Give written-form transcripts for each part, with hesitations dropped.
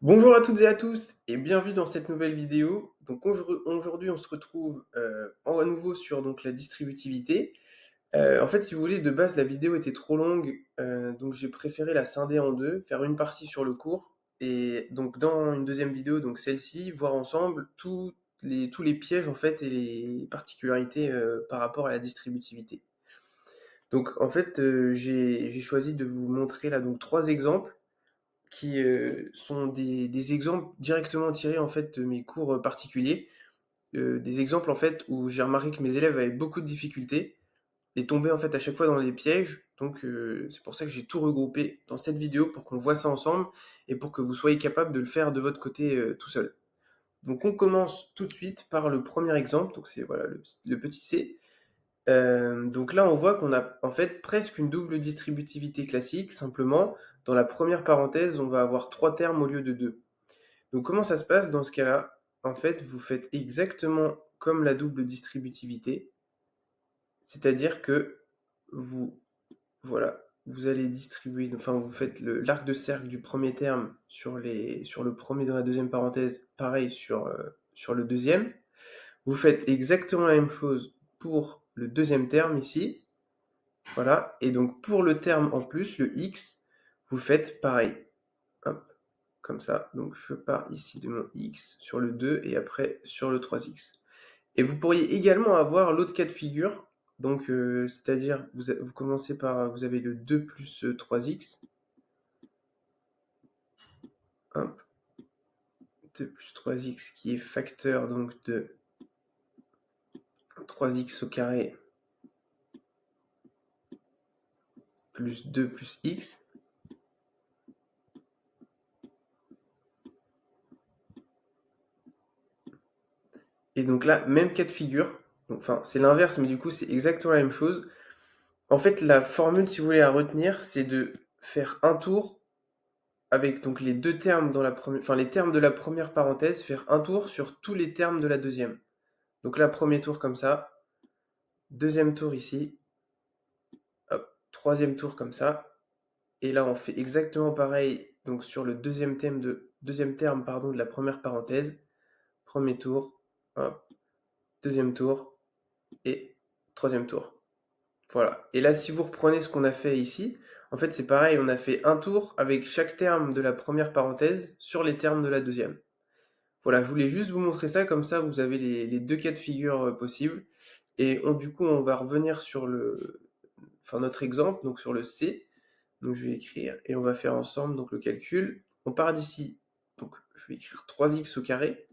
Bonjour à toutes et à tous et bienvenue dans cette nouvelle vidéo. Donc aujourd'hui on se retrouve à nouveau sur donc, la distributivité. En fait si vous voulez de base la vidéo était trop longue donc j'ai préféré la scinder en deux, faire une partie sur le cours et donc dans une deuxième vidéo, donc celle-ci, voir ensemble tous les pièges en fait et les particularités par rapport à la distributivité. Donc en fait j'ai choisi de vous montrer là donc trois exemples qui sont des exemples directement tirés en fait de mes cours particuliers. Des exemples en fait où j'ai remarqué que mes élèves avaient beaucoup de difficultés et tombaient en fait à chaque fois dans les pièges. Donc c'est pour ça que j'ai tout regroupé dans cette vidéo pour qu'on voit ça ensemble et pour que vous soyez capable de le faire de votre côté tout seul. Donc on commence tout de suite par le premier exemple, donc c'est voilà le petit c. Donc là, on voit qu'on a en fait presque une double distributivité classique, simplement, dans la première parenthèse, on va avoir 3 termes au lieu de 2. Donc comment ça se passe dans ce cas-là? En fait, vous faites exactement comme la double distributivité, c'est-à-dire que vous, voilà, vous allez distribuer, enfin vous faites l'arc de cercle du premier terme sur le premier de la deuxième parenthèse, pareil sur le deuxième. Vous faites exactement la même chose pour le deuxième terme ici. Voilà, et donc pour le terme en plus, le x, vous faites pareil. Hop, comme ça. Donc je pars ici de mon x sur le 2 et après sur le 3x. Et vous pourriez également avoir l'autre cas de figure. Donc c'est-à-dire vous commencez par, vous avez le 2 plus 3x. Hop, 2 plus 3x qui est facteur donc de 3x au carré plus 2 plus x. Et donc là, même cas de figure. Enfin, c'est l'inverse, mais du coup, c'est exactement la même chose. En fait, la formule, si vous voulez, à retenir, c'est de faire un tour avec donc les deux termes dans la première, enfin les termes de la première parenthèse, faire un tour sur tous les termes de la deuxième. Donc là, premier tour comme ça, deuxième tour ici, hop, troisième tour comme ça, et là on fait exactement pareil donc sur le deuxième terme pardon de la première parenthèse, premier tour, hop, deuxième tour et troisième tour. Voilà. Et là, si vous reprenez ce qu'on a fait ici, en fait, c'est pareil, on a fait un tour avec chaque terme de la première parenthèse sur les termes de la deuxième. Voilà, je voulais juste vous montrer ça, comme ça vous avez les deux cas de figure possibles. Et du coup, on va revenir sur notre exemple, donc sur le C. Donc je vais écrire et on va faire ensemble donc le calcul. On part d'ici, donc je vais écrire 3x au carré.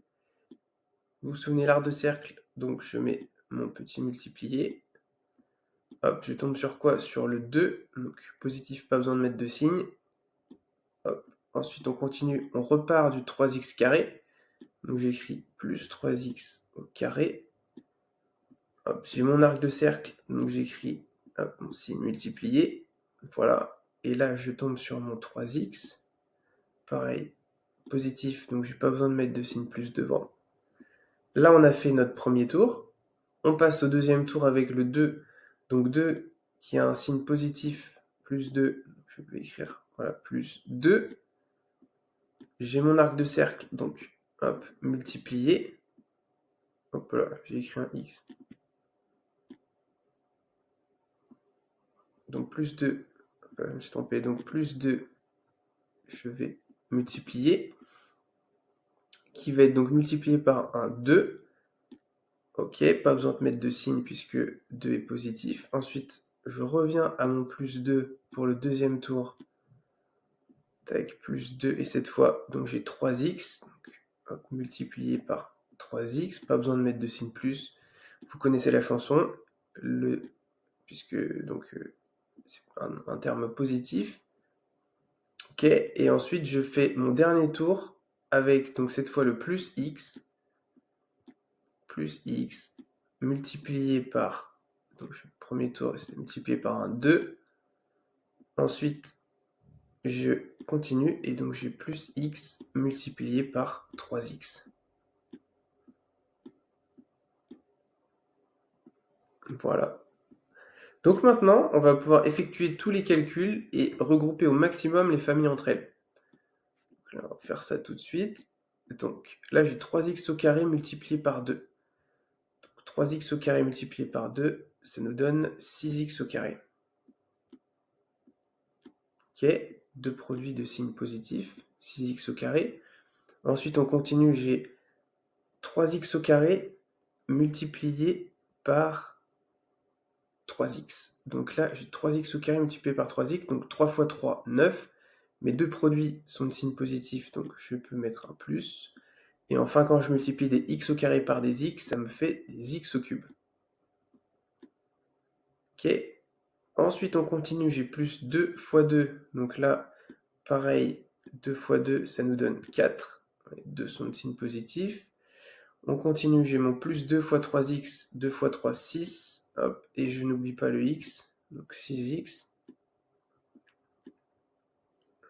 Vous vous souvenez l'arc de cercle, donc je mets mon petit multiplié. Hop, je tombe sur quoi? Sur le 2, donc positif, pas besoin de mettre de signe. Hop. Ensuite, on continue, on repart du 3x carré. Donc j'écris plus 3x au carré. Hop, j'ai mon arc de cercle, donc j'écris mon signe multiplié. Voilà. Et là, je tombe sur mon 3x. Pareil, positif, donc j'ai pas besoin de mettre de signe plus devant. Là, on a fait notre premier tour. On passe au deuxième tour avec le 2. Donc 2 qui a un signe positif, plus 2, je vais écrire, voilà, plus 2. J'ai mon arc de cercle, donc, hop, multiplié. Hop là, j'ai écrit un x. Donc plus 2, je me suis trompé, donc plus 2, je vais multiplier, qui va être donc multiplié par un 2. Ok, pas besoin de mettre de signe puisque 2 est positif. Ensuite, je reviens à mon plus 2 pour le deuxième tour. Tac, plus 2, et cette fois, donc j'ai 3x, donc, hop, multiplié par 3x, pas besoin de mettre de signe plus. Vous connaissez la chanson, puisque donc c'est un terme positif. Ok, et ensuite je fais mon dernier tour avec donc cette fois le plus x multiplié par, donc le premier tour c'est multiplié par un 2. Ensuite je continue et donc j'ai plus x multiplié par 3x. Voilà. Donc maintenant, on va pouvoir effectuer tous les calculs et regrouper au maximum les familles entre elles. Donc là, on va faire ça tout de suite. Donc là, j'ai 3x au carré multiplié par 2. Donc 3x au carré multiplié par 2, ça nous donne 6x au carré. Ok, deux produits de signes positifs, 6x au carré. Ensuite, on continue, j'ai 3x au carré multiplié par 3x. Donc là, j'ai 3x au carré multiplié par 3x, donc 3 fois 3, 9. Mes deux produits sont de signe positif, donc je peux mettre un plus. Et enfin, quand je multiplie des x au carré par des x, ça me fait des x au cube. Ok. Ensuite, on continue, j'ai plus 2 fois 2. Donc là, pareil, 2 fois 2, ça nous donne 4. Les deux sont de signe positif. On continue, j'ai mon plus 2 fois 3x, 2 fois 3, 6. Hop, et je n'oublie pas le x, donc 6x.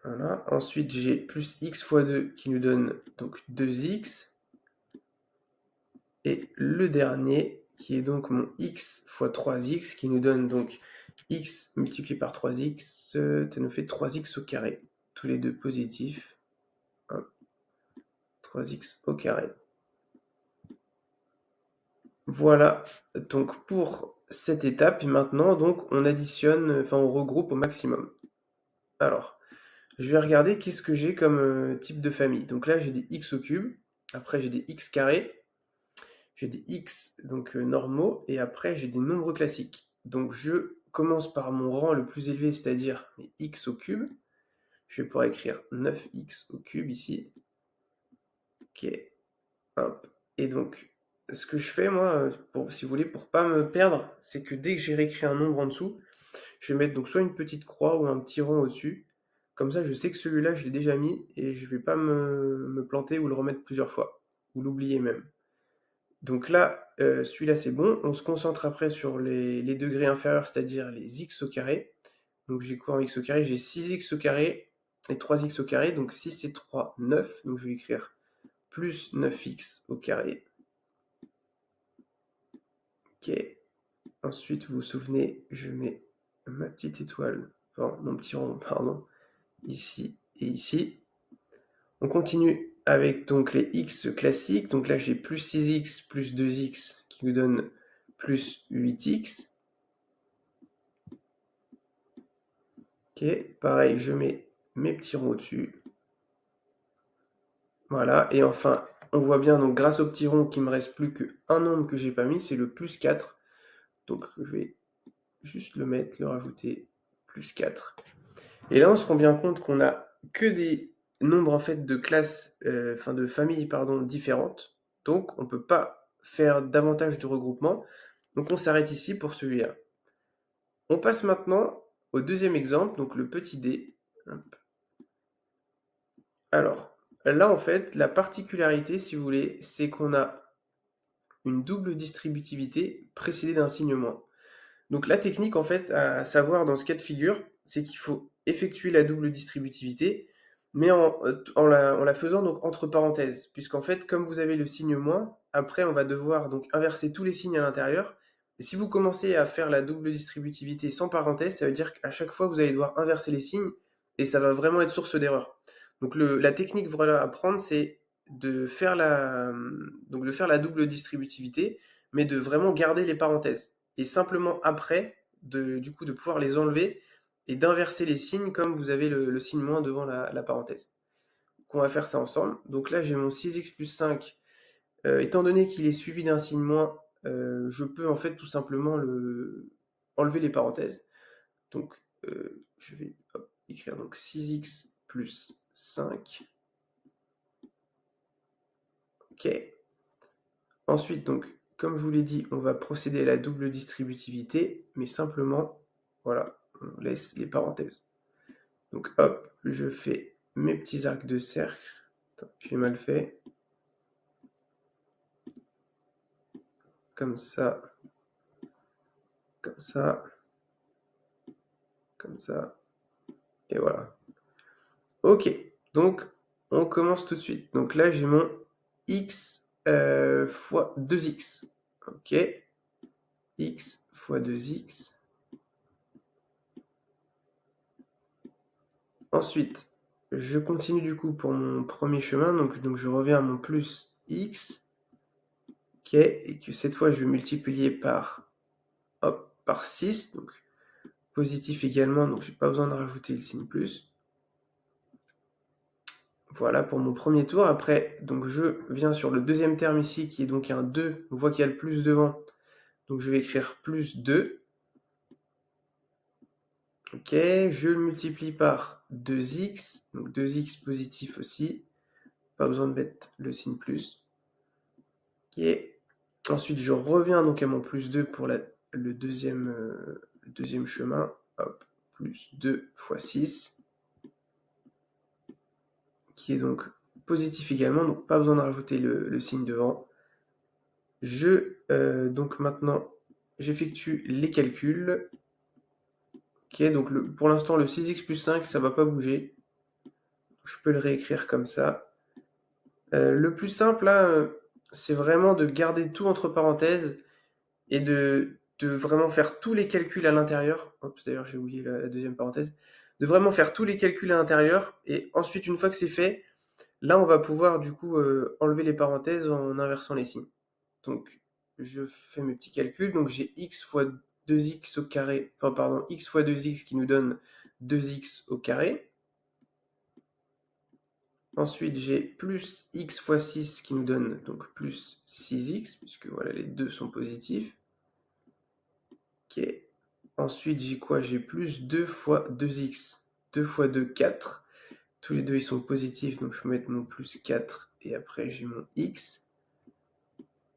Voilà. Ensuite, j'ai plus x fois 2 qui nous donne donc 2x. Et le dernier, qui est donc mon x fois 3x, qui nous donne donc x multiplié par 3x, ça nous fait 3x au carré. Tous les deux positifs. 3x au carré. Voilà donc pour cette étape. Et maintenant, donc, on additionne, enfin on regroupe au maximum. Alors, je vais regarder qu'est-ce que j'ai comme type de famille. Donc là, j'ai des x au cube. Après, j'ai des x carrés. J'ai des x donc normaux. Et après, j'ai des nombres classiques. Donc, je commence par mon rang le plus élevé, c'est-à-dire mes x au cube. Je vais pouvoir écrire 9x au cube ici. Ok. Hop. Et donc, ce que je fais, moi, si vous voulez, pour pas me perdre, c'est que dès que j'ai réécrit un nombre en dessous, je vais mettre donc soit une petite croix ou un petit rond au-dessus. Comme ça, je sais que celui-là, je l'ai déjà mis et je vais pas me planter ou le remettre plusieurs fois, ou l'oublier même. Donc là, celui-là, c'est bon. On se concentre après sur les degrés inférieurs, c'est-à-dire les x au carré. Donc j'ai quoi en x au carré? J'ai 6x au carré et 3x au carré. Donc 6 et 3, 9. Donc je vais écrire plus 9x au carré. Ok. Ensuite, vous vous souvenez, je mets ma petite étoile, enfin mon petit rond, pardon, ici et ici. On continue avec donc les x classiques. Donc là, j'ai plus 6x plus 2x qui nous donne plus 8x. Ok, pareil, je mets mes petits ronds au-dessus. Voilà, et enfin, on voit bien, donc grâce au petit rond qu'il me reste plus qu'un nombre que j'ai pas mis, c'est le plus 4. Donc je vais juste le mettre, le rajouter, plus 4. Et là, on se rend bien compte qu'on a que des nombres en fait de classes, enfin de familles pardon, différentes. Donc, on ne peut pas faire davantage de regroupements. Donc, on s'arrête ici pour celui-là. On passe maintenant au deuxième exemple, donc le petit d. Hop. Alors, là, en fait, la particularité, si vous voulez, c'est qu'on a une double distributivité précédée d'un signe moins. Donc la technique, en fait, à savoir dans ce cas de figure, c'est qu'il faut effectuer la double distributivité, mais en la faisant donc entre parenthèses, puisqu'en fait, comme vous avez le signe moins, après on va devoir donc inverser tous les signes à l'intérieur. Et si vous commencez à faire la double distributivité sans parenthèse, ça veut dire qu'à chaque fois vous allez devoir inverser les signes, et ça va vraiment être source d'erreur. Donc la technique voilà, à prendre, c'est donc de faire la double distributivité, mais de vraiment garder les parenthèses et simplement après, du coup, de pouvoir les enlever et d'inverser les signes comme vous avez le signe moins devant la parenthèse. Donc on va faire ça ensemble. Donc là, j'ai mon 6x plus 5. Étant donné qu'il est suivi d'un signe moins, je peux en fait tout simplement enlever les parenthèses. Donc je vais écrire donc 6x plus 5. Ok. Ensuite, donc, comme je vous l'ai dit, on va procéder à la double distributivité, mais simplement, voilà, on laisse les parenthèses. Donc hop, je fais mes petits arcs de cercle. Attends, j'ai mal fait. Comme ça, comme ça, comme ça, et voilà. Ok, donc on commence tout de suite. Donc là, j'ai mon x fois 2x. Ok, x fois 2x. Ensuite, je continue du coup pour mon premier chemin, donc je reviens à mon plus x, ok, et que cette fois je vais multiplier par, hop, par 6, donc positif également, donc j'ai pas besoin de rajouter le signe plus. Voilà pour mon premier tour. Après, donc je viens sur le deuxième terme ici, qui est donc un 2, on voit qu'il y a le plus devant, donc je vais écrire plus 2. Ok, je le multiplie par 2x, donc 2x positif aussi, pas besoin de mettre le signe plus. Ok, ensuite je reviens donc à mon plus 2 pour le deuxième chemin, hop, plus 2 fois 6, qui est donc positif également, donc pas besoin de rajouter le signe devant. Donc maintenant, j'effectue les calculs. Ok, donc pour l'instant, le 6x plus 5, ça va pas bouger. Je peux le réécrire comme ça. Le plus simple, là, c'est vraiment de garder tout entre parenthèses et de vraiment faire tous les calculs à l'intérieur. Oups, d'ailleurs, j'ai oublié la deuxième parenthèse. De vraiment faire tous les calculs à l'intérieur. Et ensuite, une fois que c'est fait, là, on va pouvoir du coup enlever les parenthèses en inversant les signes. Donc, je fais mes petits calculs. Donc, j'ai x fois 2x au carré, enfin, pardon, x fois 2x qui nous donne 2x au carré. Ensuite, j'ai plus x fois 6 qui nous donne donc plus 6x, puisque voilà, les deux sont positifs. Ok. Ensuite, j'ai quoi? J'ai plus 2 fois 2x. 2 fois 2, 4. Tous les deux, ils sont positifs, donc je peux mettre mon plus 4. Et après, j'ai mon x.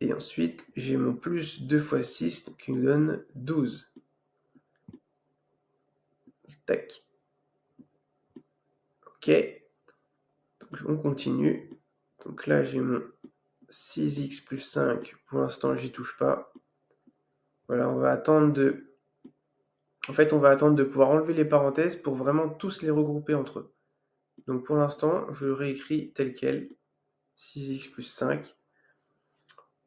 Et ensuite, j'ai mon plus 2 fois 6, donc qui nous donne 12. Tac. Ok. Donc, on continue. Donc là, j'ai mon 6x plus 5. Pour l'instant, j'y touche pas. Voilà, on va attendre de pouvoir enlever les parenthèses pour vraiment tous les regrouper entre eux. Donc pour l'instant, je réécris tel quel, 6x plus 5.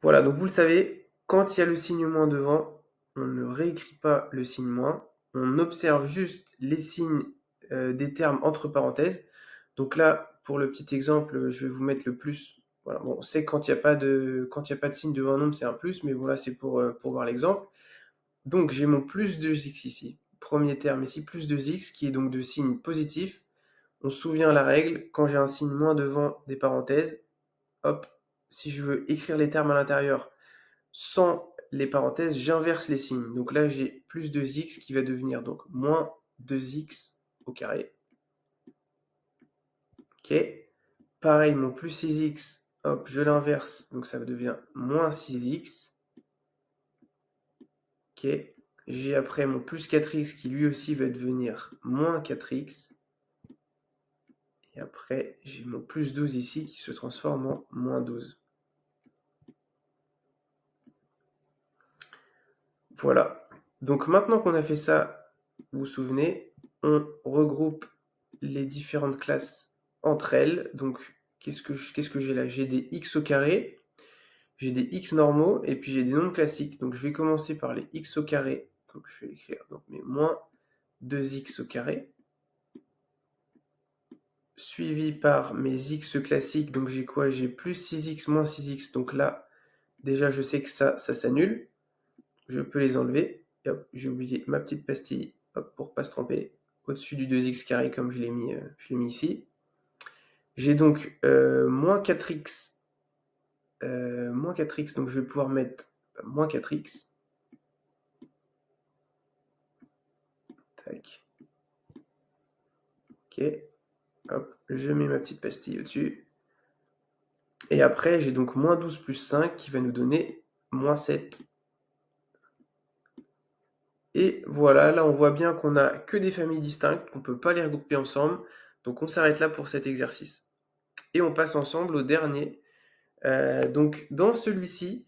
Voilà, donc vous le savez, quand il y a le signe moins devant, on ne réécrit pas le signe moins, on observe juste les signes des termes entre parenthèses. Donc là, pour le petit exemple, je vais vous mettre le plus. Voilà, bon, on sait quand il n'y a pas de signe devant un nombre, c'est un plus, mais voilà, c'est pour voir l'exemple. Donc j'ai mon plus 2x ici, premier terme ici, plus 2x, qui est donc de signe positif. On se souvient la règle, quand j'ai un signe moins devant des parenthèses, hop, si je veux écrire les termes à l'intérieur sans les parenthèses, j'inverse les signes. Donc là, j'ai plus 2x qui va devenir donc moins 2x au carré. Ok. Pareil, mon plus 6x, hop, je l'inverse, donc ça devient moins 6x. Ok. J'ai après mon plus 4x qui lui aussi va devenir moins 4x. Et après, j'ai mon plus 12 ici qui se transforme en moins 12. Voilà. Donc maintenant qu'on a fait ça, vous vous souvenez, on regroupe les différentes classes entre elles. Donc qu'est-ce que j'ai là? J'ai des x au carré, j'ai des x normaux, et puis j'ai des nombres classiques. Donc je vais commencer par les x au carré. Donc je vais écrire donc mes moins 2x au carré, suivi par mes x classiques. Donc j'ai quoi? J'ai plus 6x moins 6x. Donc là, déjà je sais que ça s'annule. Je peux les enlever. Et hop, j'ai oublié ma petite pastille, hop, pour pas se tromper, au-dessus du 2x carré comme je l'ai mis ici. J'ai donc moins 4x, donc je vais pouvoir mettre moins 4x. Tac. Ok. Hop, je mets ma petite pastille au-dessus. Et après, j'ai donc moins 12 plus 5 qui va nous donner moins 7. Et voilà, là on voit bien qu'on n'a que des familles distinctes, qu'on ne peut pas les regrouper ensemble. Donc on s'arrête là pour cet exercice. Et on passe ensemble au dernier. Donc dans celui-ci,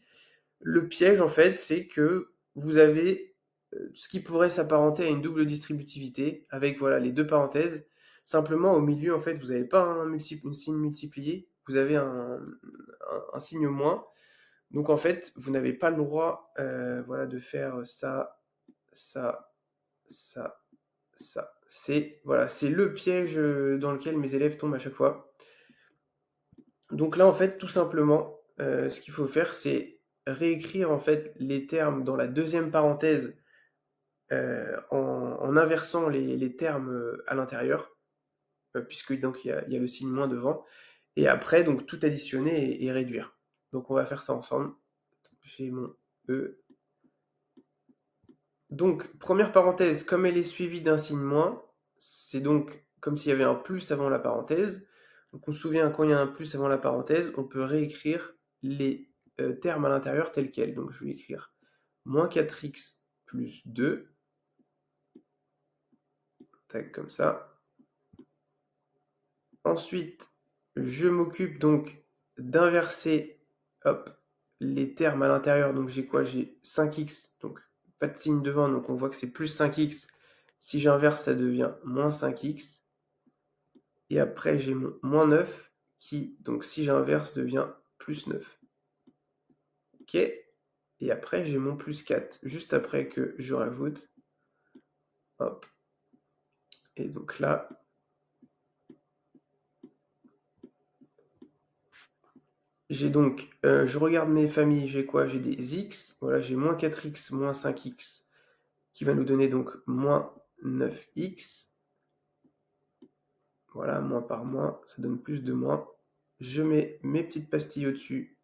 le piège en fait, c'est que vous avez ce qui pourrait s'apparenter à une double distributivité avec voilà les deux parenthèses. Simplement au milieu en fait, vous n'avez pas une signe multiplié, vous avez un signe moins. Donc en fait, vous n'avez pas le droit voilà, de faire ça, ça, ça ça. Voilà, c'est le piège dans lequel mes élèves tombent à chaque fois. Donc là, en fait, tout simplement, ce qu'il faut faire, c'est réécrire en fait les termes dans la deuxième parenthèse en inversant les termes à l'intérieur, puisque donc il y a le signe moins devant. Et après, donc tout additionner et réduire. Donc on va faire ça ensemble. J'ai mon E. Donc, première parenthèse, comme elle est suivie d'un signe moins, c'est donc comme s'il y avait un plus avant la parenthèse. Donc on se souvient, quand il y a un plus avant la parenthèse, on peut réécrire les termes à l'intérieur tels quels. Donc je vais écrire moins 4x plus 2, tac, comme ça. Ensuite, je m'occupe donc d'inverser, hop, les termes à l'intérieur. Donc j'ai quoi? J'ai 5x, donc pas de signe devant, donc on voit que c'est plus 5x. Si j'inverse, ça devient moins 5x. Et après, j'ai mon moins 9 qui, donc si j'inverse, devient plus 9. Ok. Et après, j'ai mon plus 4, juste après que je rajoute. Hop. Et donc là, j'ai donc, je regarde mes familles, j'ai quoi? J'ai des x, voilà, j'ai moins 4x, moins 5x, qui va nous donner donc moins 9x. Voilà, moins par moins, ça donne plus de moins. Je mets mes petites pastilles au-dessus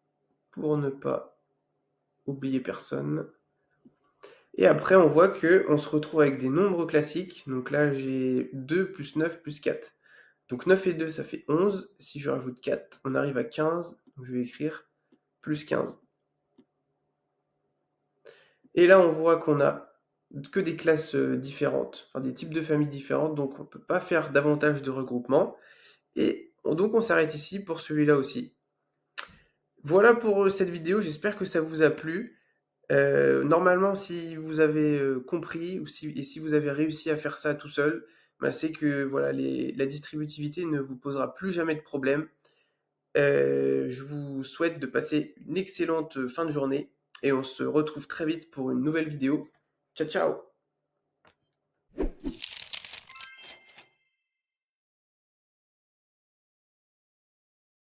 pour ne pas oublier personne. Et après, on voit qu'on se retrouve avec des nombres classiques. Donc là, j'ai 2 plus 9 plus 4. Donc 9 et 2, ça fait 11. Si je rajoute 4, on arrive à 15. Donc je vais écrire plus 15. Et là, on voit qu'on a que des classes différentes, enfin des types de familles différentes. Donc on ne peut pas faire davantage de regroupements. Et donc on s'arrête ici pour celui-là aussi. Voilà pour cette vidéo, j'espère que ça vous a plu. Normalement, si vous avez compris et si vous avez réussi à faire ça tout seul, bah, c'est que voilà, la distributivité ne vous posera plus jamais de problème. Je vous souhaite de passer une excellente fin de journée et on se retrouve très vite pour une nouvelle vidéo. Ciao, ciao!